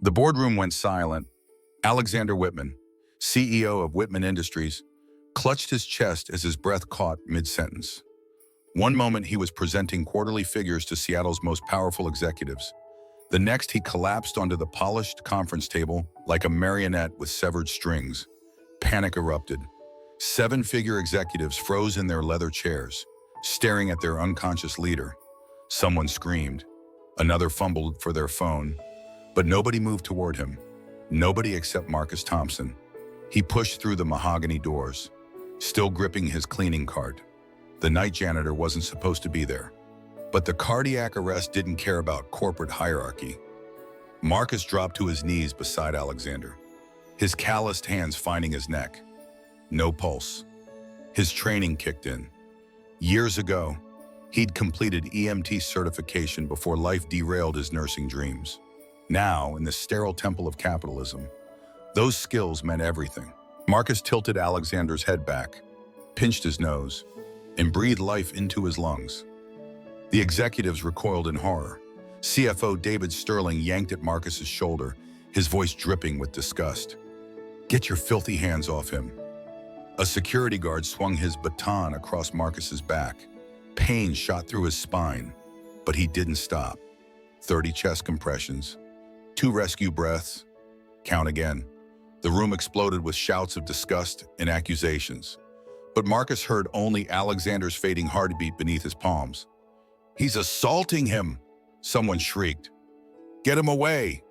The boardroom went silent. Alexander Whitman, CEO of Whitman Industries, clutched his chest as his breath caught mid-sentence. One moment he was presenting quarterly figures to Seattle's most powerful executives. The next he collapsed onto the polished conference table like a marionette with severed strings. Panic erupted. Seven-figure executives froze in their leather chairs, staring at their unconscious leader. Someone screamed. Another fumbled for their phone. But nobody moved toward him. Nobody except Marcus Thompson. He pushed through the mahogany doors, still gripping his cleaning cart. The night janitor wasn't supposed to be there. But the cardiac arrest didn't care about corporate hierarchy. Marcus dropped to his knees beside Alexander, his calloused hands finding his neck. No pulse. His training kicked in. Years ago, he'd completed EMT certification before life derailed his nursing dreams. Now, in the sterile temple of capitalism, those skills meant everything. Marcus tilted Alexander's head back, pinched his nose, and breathed life into his lungs. The executives recoiled in horror. CFO David Sterling yanked at Marcus's shoulder, his voice dripping with disgust. "Get your filthy hands off him." A security guard swung his baton across Marcus's back. Pain shot through his spine, but he didn't stop. 30 chest compressions, 2 rescue breaths. Count again. The room exploded with shouts of disgust and accusations. But Marcus heard only Alexander's fading heartbeat beneath his palms. "He's assaulting him!" Someone shrieked. "Get him away!"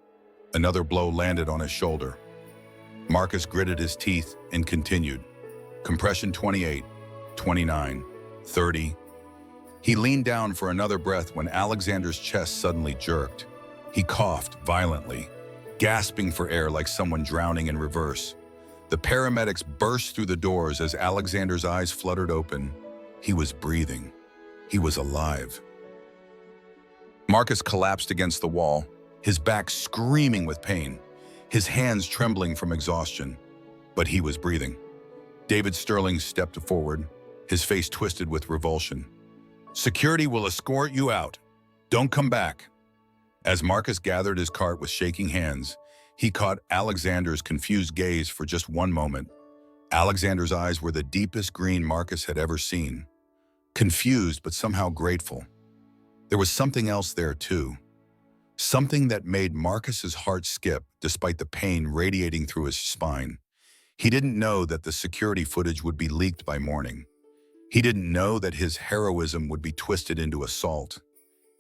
Another blow landed on his shoulder. Marcus gritted his teeth and continued. Compression 28, 29, 30. He leaned down for another breath when Alexander's chest suddenly jerked. He coughed violently, gasping for air like someone drowning in reverse. The paramedics burst through the doors as Alexander's eyes fluttered open. He was breathing. He was alive. Marcus collapsed against the wall, his back screaming with pain, his hands trembling from exhaustion. But he was breathing. David Sterling stepped forward, his face twisted with revulsion. "Security will escort you out. Don't come back." As Marcus gathered his cart with shaking hands, he caught Alexander's confused gaze for just one moment. Alexander's eyes were the deepest green Marcus had ever seen. Confused, but somehow grateful. There was something else there, too. Something that made Marcus's heart skip despite the pain radiating through his spine. He didn't know that the security footage would be leaked by morning. He didn't know that his heroism would be twisted into assault.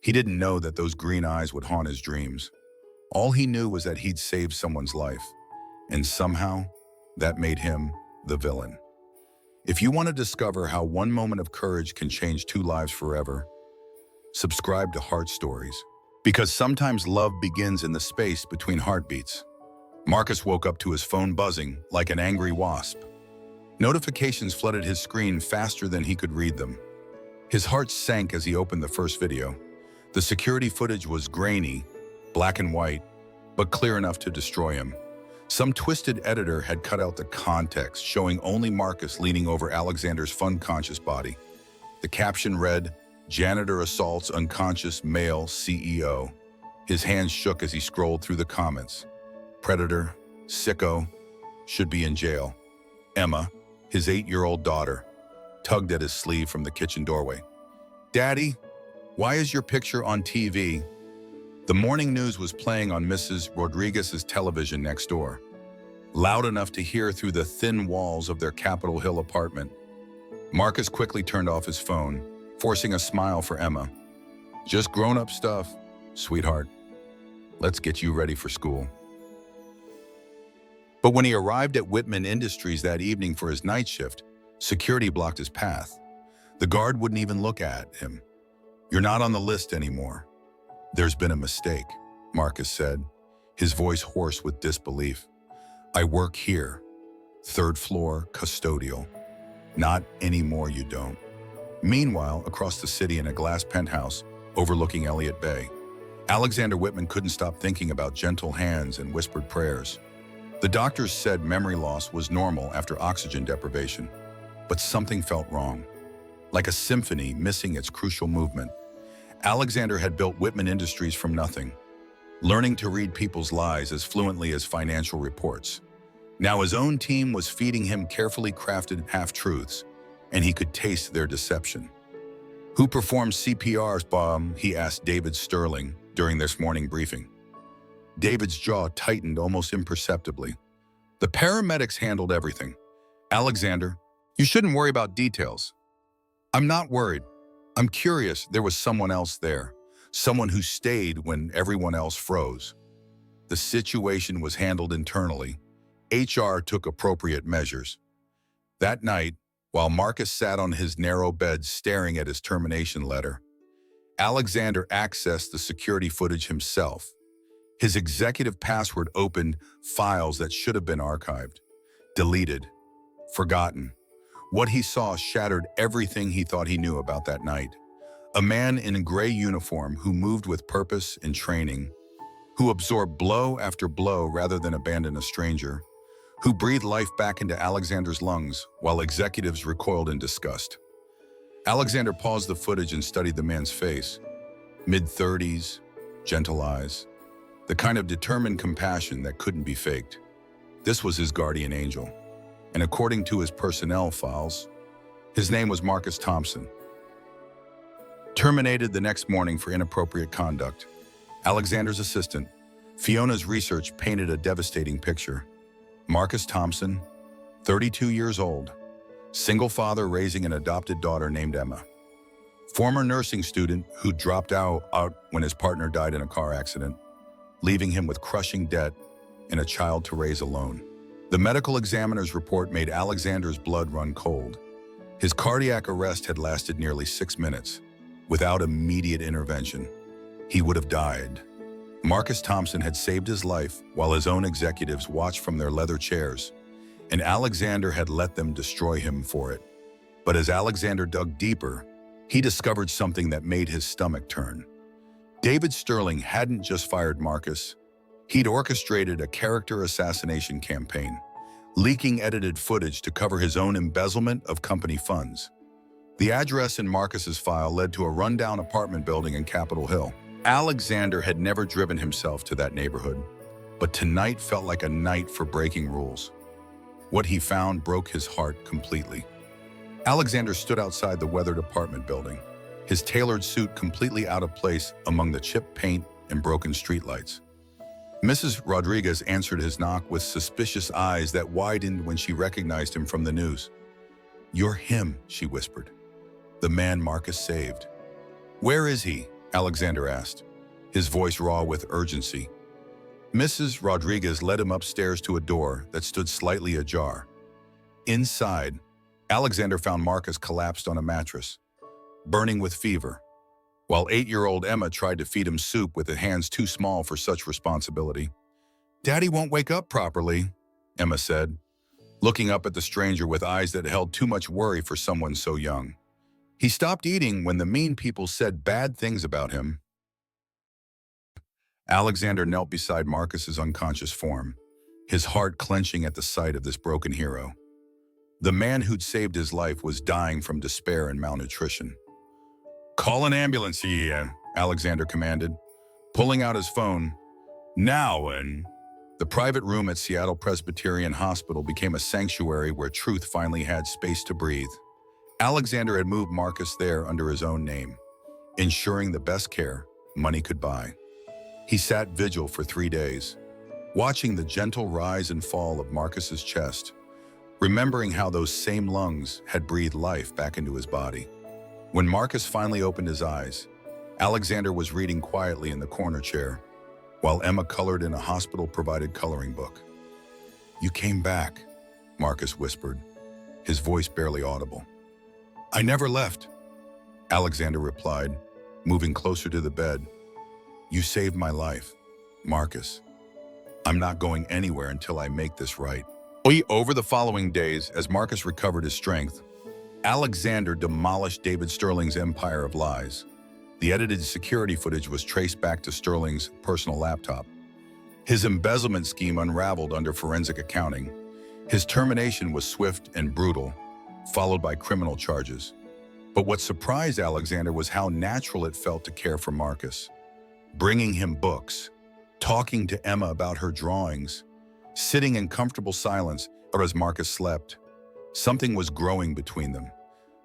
He didn't know that those green eyes would haunt his dreams. All he knew was that he'd saved someone's life. And somehow, that made him the villain. If you want to discover how one moment of courage can change 2 lives forever, subscribe to Heart Stories. Because sometimes love begins in the space between heartbeats. Marcus woke up to his phone buzzing like an angry wasp. Notifications flooded his screen faster than he could read them. His heart sank as he opened the first video. The security footage was grainy, black and white, but clear enough to destroy him. Some twisted editor had cut out the context, showing only Marcus leaning over Alexander's fun-conscious body. The caption read, "Janitor assaults unconscious male CEO." His hands shook as he scrolled through the comments. Predator, sicko, should be in jail. Emma, his 8-year-old daughter, tugged at his sleeve from the kitchen doorway. "Daddy, why is your picture on TV?" The morning news was playing on Mrs. Rodriguez's television next door, loud enough to hear through the thin walls of their Capitol Hill apartment. Marcus quickly turned off his phone, forcing a smile for Emma. "Just grown-up stuff, sweetheart. Let's get you ready for school." But when he arrived at Whitman Industries that evening for his night shift, security blocked his path. The guard wouldn't even look at him. "You're not on the list anymore." "There's been a mistake," Marcus said, his voice hoarse with disbelief. "I work here, 3rd floor, custodial." "Not anymore, you don't." Meanwhile, across the city in a glass penthouse overlooking Elliott Bay, Alexander Whitman couldn't stop thinking about gentle hands and whispered prayers. The doctors said memory loss was normal after oxygen deprivation, but something felt wrong, like a symphony missing its crucial movement. Alexander had built Whitman Industries from nothing. learning to read people's lies as fluently as financial reports. Now his own team was feeding him carefully crafted half-truths, and he could taste their deception. "Who performed CPR's bomb?" he asked David Sterling during this morning briefing. David's jaw tightened almost imperceptibly. "The paramedics handled everything. Alexander, you shouldn't worry about details." "I'm not worried. I'm curious there was someone else there, someone who stayed when everyone else froze." The situation was handled internally. HR took appropriate measures. That night, while Marcus sat on his narrow bed staring at his termination letter, Alexander accessed the security footage himself. His executive password opened files that should have been archived, deleted, forgotten. What he saw shattered everything he thought he knew about that night. A man in a gray uniform who moved with purpose and training, who absorbed blow after blow rather than abandon a stranger, who breathed life back into Alexander's lungs while executives recoiled in disgust. Alexander paused the footage and studied the man's face. Mid-30s, gentle eyes, the kind of determined compassion that couldn't be faked. This was his guardian angel, and according to his personnel files, his name was Marcus Thompson. Terminated the next morning for inappropriate conduct, Alexander's assistant, Fiona's research painted a devastating picture. Marcus Thompson, 32 years old, single father raising an adopted daughter named Emma. Former nursing student who dropped out when his partner died in a car accident, leaving him with crushing debt and a child to raise alone. The medical examiner's report made Alexander's blood run cold. His cardiac arrest had lasted nearly 6 minutes. Without immediate intervention, he would have died. Marcus Thompson had saved his life while his own executives watched from their leather chairs, and Alexander had let them destroy him for it. But as Alexander dug deeper, he discovered something that made his stomach turn. David Sterling hadn't just fired Marcus. He'd orchestrated a character assassination campaign, leaking edited footage to cover his own embezzlement of company funds. The address in Marcus's file led to a rundown apartment building in Capitol Hill. Alexander had never driven himself to that neighborhood, but tonight felt like a night for breaking rules. What he found broke his heart completely. Alexander stood outside the weathered apartment building, his tailored suit completely out of place among the chipped paint and broken streetlights. Mrs. Rodriguez answered his knock with suspicious eyes that widened when she recognized him from the news. "You're him," she whispered. "The man Marcus saved." "Where is he?" Alexander asked, his voice raw with urgency. Mrs. Rodriguez led him upstairs to a door that stood slightly ajar. Inside, Alexander found Marcus collapsed on a mattress, burning with fever, while 8-year-old Emma tried to feed him soup with hands too small for such responsibility. "Daddy won't wake up properly," Emma said, looking up at the stranger with eyes that held too much worry for someone so young. "He stopped eating when the mean people said bad things about him." Alexander knelt beside Marcus's unconscious form, his heart clenching at the sight of this broken hero. The man who'd saved his life was dying from despair and malnutrition. "Call an ambulance here," Alexander commanded, pulling out his phone. "Now," and the private room at Seattle Presbyterian Hospital became a sanctuary where truth finally had space to breathe. Alexander had moved Marcus there under his own name, ensuring the best care money could buy. He sat vigil for 3 days, watching the gentle rise and fall of Marcus's chest, remembering how those same lungs had breathed life back into his body. When Marcus finally opened his eyes, Alexander was reading quietly in the corner chair, while Emma colored in a hospital-provided coloring book. "You came back," Marcus whispered, his voice barely audible. "I never left," Alexander replied, moving closer to the bed. "You saved my life, Marcus. I'm not going anywhere until I make this right." Over the following days, as Marcus recovered his strength, Alexander demolished David Sterling's empire of lies. The edited security footage was traced back to Sterling's personal laptop. His embezzlement scheme unraveled under forensic accounting. His termination was swift and brutal, followed by criminal charges. But what surprised Alexander was how natural it felt to care for Marcus, bringing him books, talking to Emma about her drawings, sitting in comfortable silence or as Marcus slept. Something was growing between them,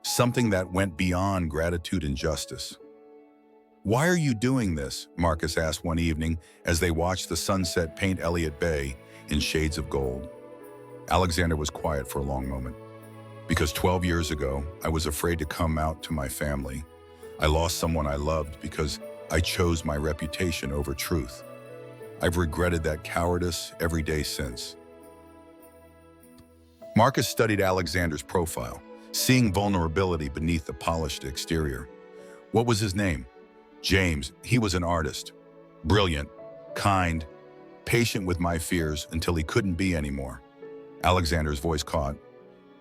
something that went beyond gratitude and justice. "Why are you doing this?" Marcus asked one evening as they watched the sunset paint Elliott Bay in shades of gold. Alexander was quiet for a long moment. "Because 12 years ago, I was afraid to come out to my family. I lost someone I loved because I chose my reputation over truth. I've regretted that cowardice every day since." Marcus studied Alexander's profile, seeing vulnerability beneath the polished exterior. What was his name? James. He was an artist. Brilliant, kind, patient with my fears until he couldn't be anymore. Alexander's voice caught.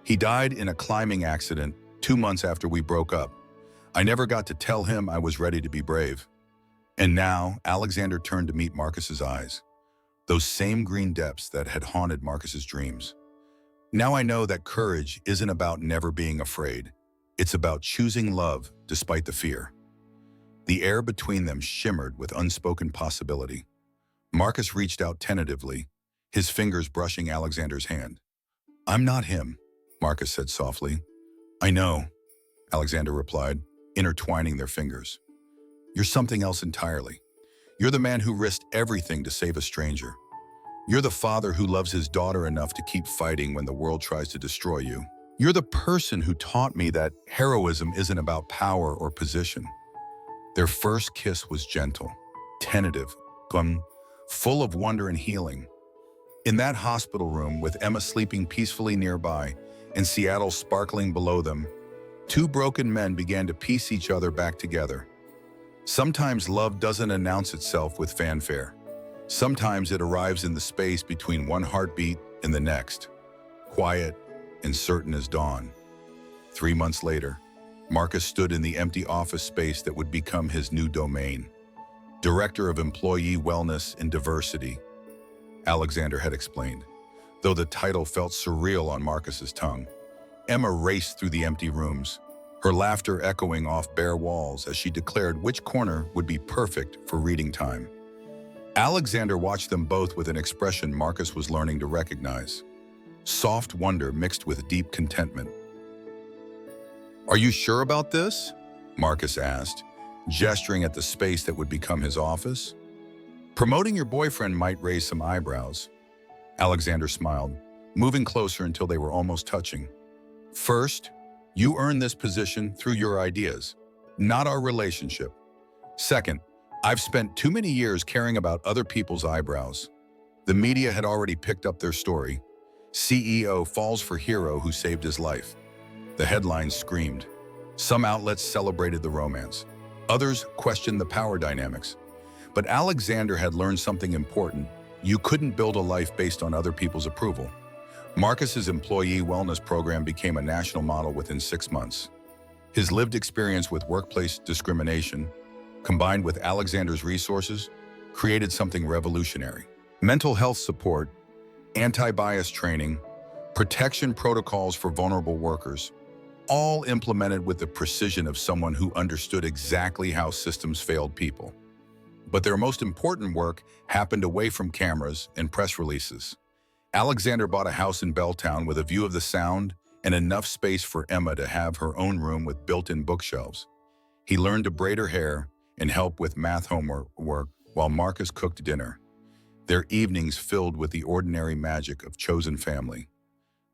"He died in a climbing accident 2 months after we broke up. I never got to tell him I was ready to be brave." And now, Alexander turned to meet Marcus's eyes, those same green depths that had haunted Marcus's dreams. "Now I know that courage isn't about never being afraid. It's about choosing love despite the fear." The air between them shimmered with unspoken possibility. Marcus reached out tentatively, his fingers brushing Alexander's hand. "I'm not him," Marcus said softly. "I know," Alexander replied, intertwining their fingers. "You're something else entirely. You're the man who risked everything to save a stranger. You're the father who loves his daughter enough to keep fighting when the world tries to destroy you. You're the person who taught me that heroism isn't about power or position." Their first kiss was gentle, tentative, full of wonder and healing. In that hospital room, with Emma sleeping peacefully nearby and Seattle sparkling below them, two broken men began to piece each other back together. Sometimes love doesn't announce itself with fanfare. Sometimes it arrives in the space between one heartbeat and the next, quiet and certain as dawn. 3 months later, Marcus stood in the empty office space that would become his new domain. Director of Employee Wellness and Diversity, Alexander had explained, though the title felt surreal on Marcus's tongue. Emma raced through the empty rooms, her laughter echoing off bare walls as she declared which corner would be perfect for reading time. Alexander watched them both with an expression Marcus was learning to recognize. Soft wonder mixed with deep contentment. "Are you sure about this?" Marcus asked, gesturing at the space that would become his office. "Promoting your boyfriend might raise some eyebrows." Alexander smiled, moving closer until they were almost touching. "First, you earned this position through your ideas, not our relationship. Second, I've spent too many years caring about other people's eyebrows." The media had already picked up their story. CEO falls for hero who saved his life. The headlines screamed. Some outlets celebrated the romance. Others questioned the power dynamics. But Alexander had learned something important. You couldn't build a life based on other people's approval. Marcus's employee wellness program became a national model within 6 months. His lived experience with workplace discrimination, combined with Alexander's resources, created something revolutionary. Mental health support, anti-bias training, protection protocols for vulnerable workers, all implemented with the precision of someone who understood exactly how systems failed people. But their most important work happened away from cameras and press releases. Alexander bought a house in Belltown with a view of the Sound and enough space for Emma to have her own room with built-in bookshelves. He learned to braid her hair and help with math homework while Marcus cooked dinner. Their evenings filled with the ordinary magic of chosen family.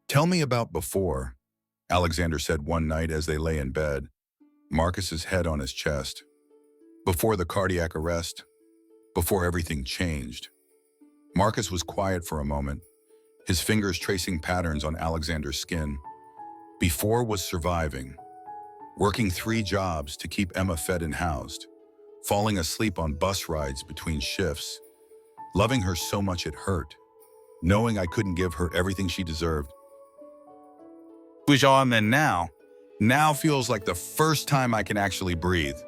"Tell me about before," Alexander said one night as they lay in bed, Marcus's head on his chest. "Before the cardiac arrest, before everything changed." Marcus was quiet for a moment, his fingers tracing patterns on Alexander's skin. Before was surviving, working 3 jobs to keep Emma fed and housed, falling asleep on bus rides between shifts, loving her so much it hurt, knowing I couldn't give her everything she deserved. And then now feels like the first time I can actually breathe.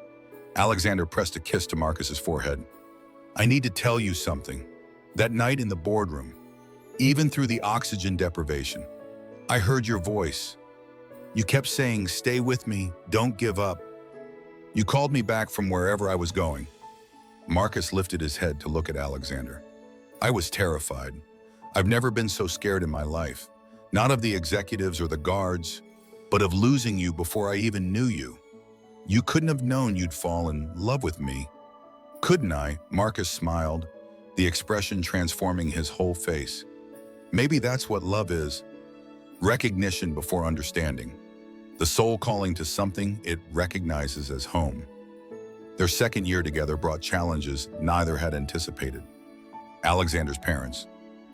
Alexander pressed a kiss to Marcus's forehead. "I need to tell you something. That night in the boardroom, even through the oxygen deprivation, I heard your voice. You kept saying, 'Stay with me, don't give up.' You called me back from wherever I was going." Marcus lifted his head to look at Alexander. I was terrified. I've never been so scared in my life. Not of the executives or the guards, but of losing you before I even knew you. You couldn't have known you'd fall in love with me. Couldn't I? Marcus smiled, the expression transforming his whole face. Maybe that's what love is. Recognition before understanding. The soul calling to something it recognizes as home. Their second year together brought challenges neither had anticipated. Alexander's parents,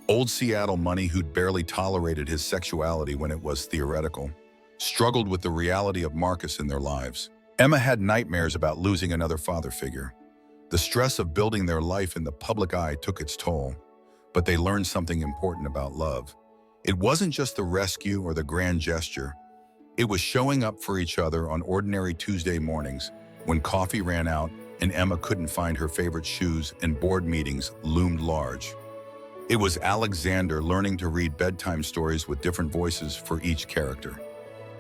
old Seattle money who'd barely tolerated his sexuality when it was theoretical, struggled with the reality of Marcus in their lives. Emma had nightmares about losing another father figure. The stress of building their life in the public eye took its toll, but they learned something important about love. It wasn't just the rescue or the grand gesture. It was showing up for each other on ordinary Tuesday mornings when coffee ran out and Emma couldn't find her favorite shoes and board meetings loomed large. It was Alexander learning to read bedtime stories with different voices for each character.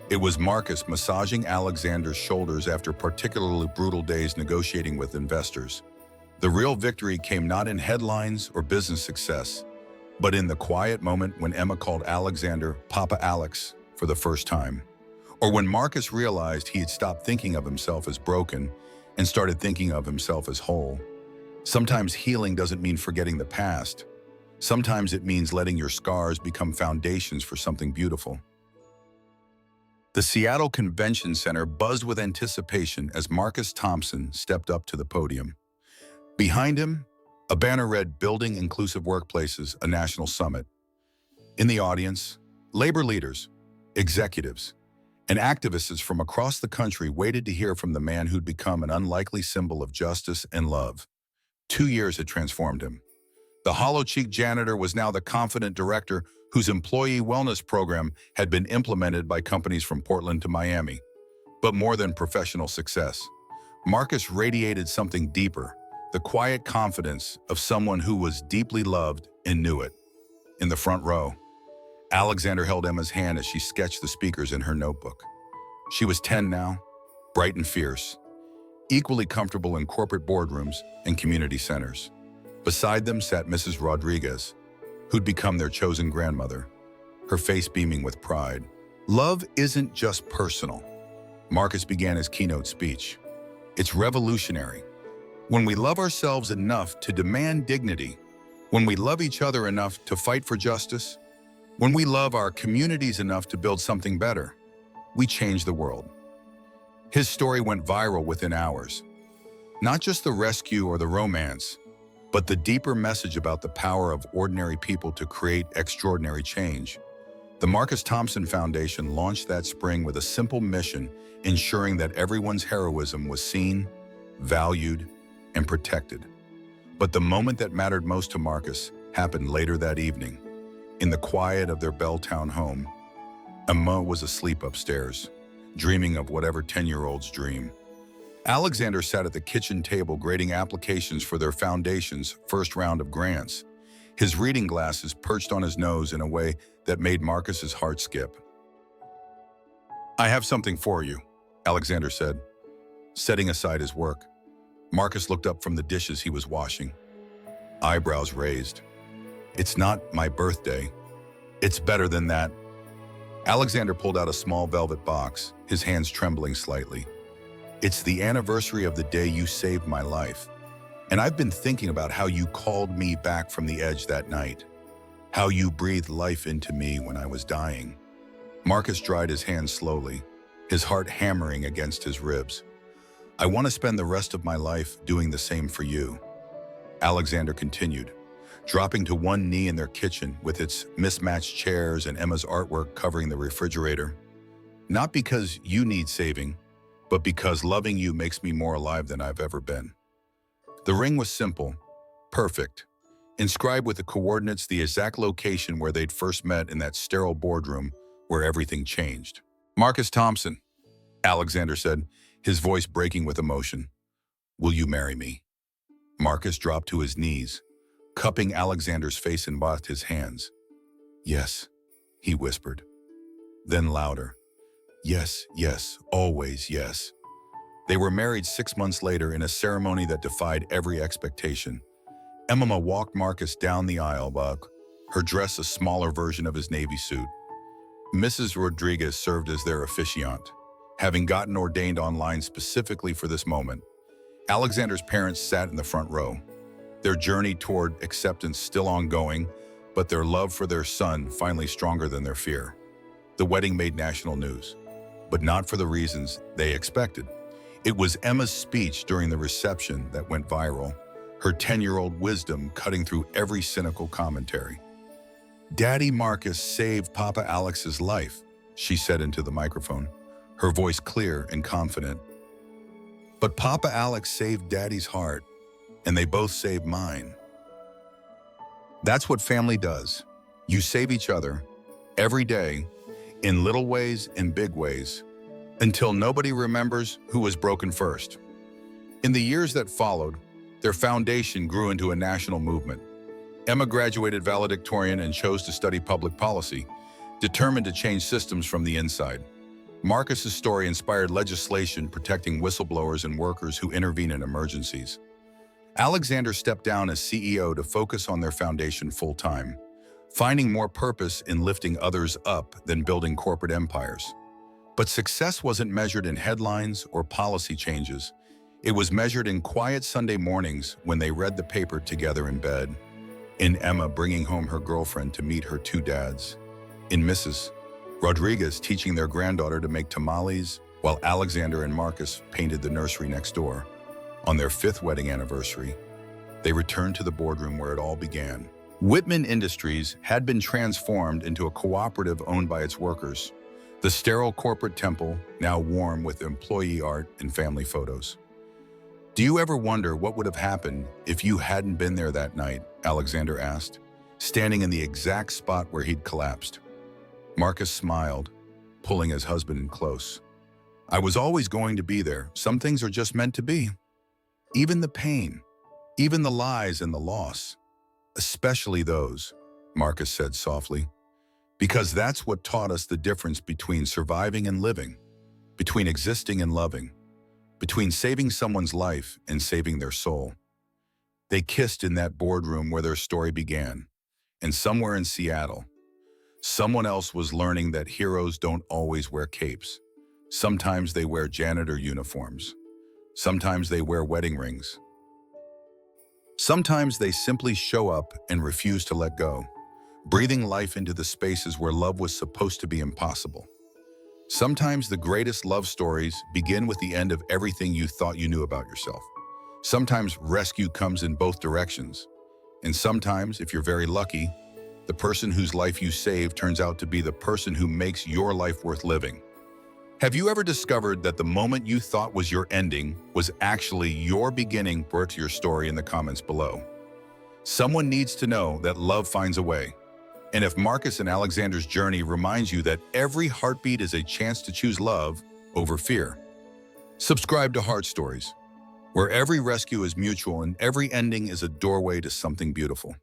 It was Marcus massaging Alexander's shoulders after particularly brutal days negotiating with investors. The real victory came not in headlines or business success, but in the quiet moment when Emma called Alexander Papa Alex for the first time. Or when Marcus realized he had stopped thinking of himself as broken and started thinking of himself as whole. Sometimes healing doesn't mean forgetting the past. Sometimes it means letting your scars become foundations for something beautiful. The Seattle Convention Center buzzed with anticipation as Marcus Thompson stepped up to the podium. Behind him, a banner read, "Building Inclusive Workplaces, a National Summit." In the audience, labor leaders, executives, and activists from across the country waited to hear from the man who'd become an unlikely symbol of justice and love. 2 years had transformed him. The hollow-cheeked janitor was now the confident director whose employee wellness program had been implemented by companies from Portland to Miami. But more than professional success, Marcus radiated something deeper, the quiet confidence of someone who was deeply loved and knew it. In the front row, Alexander held Emma's hand as she sketched the speakers in her notebook. She was 10 now, bright and fierce, equally comfortable in corporate boardrooms and community centers. Beside them sat Mrs. Rodriguez, who'd become their chosen grandmother, her face beaming with pride. Love isn't just personal. Marcus began his keynote speech. It's revolutionary. When we love ourselves enough to demand dignity, when we love each other enough to fight for justice, when we love our communities enough to build something better, we change the world. His story went viral within hours. Not just the rescue or the romance, but the deeper message about the power of ordinary people to create extraordinary change. The Marcus Thompson Foundation launched that spring with a simple mission, ensuring that everyone's heroism was seen, valued, and protected. But the moment that mattered most to Marcus happened later that evening. In the quiet of their Belltown home, Emma was asleep upstairs, dreaming of whatever 10-year-olds dream. Alexander sat at the kitchen table grading applications for their foundation's first round of grants, his reading glasses perched on his nose in a way that made Marcus's heart skip. "I have something for you," Alexander said, setting aside his work. Marcus looked up from the dishes he was washing, eyebrows raised. "It's not my birthday. It's better than that." Alexander pulled out a small velvet box, his hands trembling slightly. "It's the anniversary of the day you saved my life. And I've been thinking about how you called me back from the edge that night, how you breathed life into me when I was dying." Marcus dried his hands slowly, his heart hammering against his ribs. "I want to spend the rest of my life doing the same for you," Alexander continued, dropping to one knee in their kitchen with its mismatched chairs and Emma's artwork covering the refrigerator. "Not because you need saving, but because loving you makes me more alive than I've ever been." The ring was simple, perfect, inscribed with the coordinates, the exact location where they'd first met in that sterile boardroom where everything changed. "Marcus Thompson," Alexander said, his voice breaking with emotion. "Will you marry me?" Marcus dropped to his knees, cupping Alexander's face in both his hands. "Yes," he whispered. Then louder, "Yes, yes, always yes." They were married 6 months later in a ceremony that defied every expectation. Emma walked Marcus down the aisle, her dress a smaller version of his Navy suit. Mrs. Rodriguez served as their officiant, having gotten ordained online specifically for this moment. Alexander's parents sat in the front row, their journey toward acceptance still ongoing, but their love for their son finally stronger than their fear. The wedding made national news, but not for the reasons they expected. It was Emma's speech during the reception that went viral, her 10-year-old wisdom cutting through every cynical commentary. "Daddy Marcus saved Papa Alex's life," she said into the microphone, her voice clear and confident. "But Papa Alex saved Daddy's heart, and they both saved mine." That's what family does. You save each other, every day, in little ways and big ways, until nobody remembers who was broken first. In the years that followed, their foundation grew into a national movement. Emma graduated valedictorian and chose to study public policy, determined to change systems from the inside. Marcus's story inspired legislation protecting whistleblowers and workers who intervene in emergencies. Alexander stepped down as CEO to focus on their foundation full-time, finding more purpose in lifting others up than building corporate empires. But success wasn't measured in headlines or policy changes. It was measured in quiet Sunday mornings when they read the paper together in bed, in Emma bringing home her girlfriend to meet her two dads, in Mrs. Rodriguez teaching their granddaughter to make tamales, while Alexander and Marcus painted the nursery next door. On their 5th wedding anniversary, they returned to the boardroom where it all began. Whitman Industries had been transformed into a cooperative owned by its workers, the sterile corporate temple now warm with employee art and family photos. "Do you ever wonder what would have happened if you hadn't been there that night?" Alexander asked, standing in the exact spot where he'd collapsed. Marcus smiled, pulling his husband in close. "I was always going to be there. Some things are just meant to be. Even the pain, even the lies and the loss. Especially those," Marcus said softly, "because that's what taught us the difference between surviving and living, between existing and loving, between saving someone's life and saving their soul." They kissed in that boardroom where their story began, and somewhere in Seattle, someone else was learning that heroes don't always wear capes. Sometimes they wear janitor uniforms. Sometimes they wear wedding rings. Sometimes they simply show up and refuse to let go, breathing life into the spaces where love was supposed to be impossible. Sometimes the greatest love stories begin with the end of everything you thought you knew about yourself. Sometimes rescue comes in both directions. And sometimes, if you're very lucky, the person whose life you save turns out to be the person who makes your life worth living. Have you ever discovered that the moment you thought was your ending was actually your beginning? Put your story in the comments below. Someone needs to know that love finds a way. And if Marcus and Alexander's journey reminds you that every heartbeat is a chance to choose love over fear, subscribe to Heart Stories, where every rescue is mutual and every ending is a doorway to something beautiful.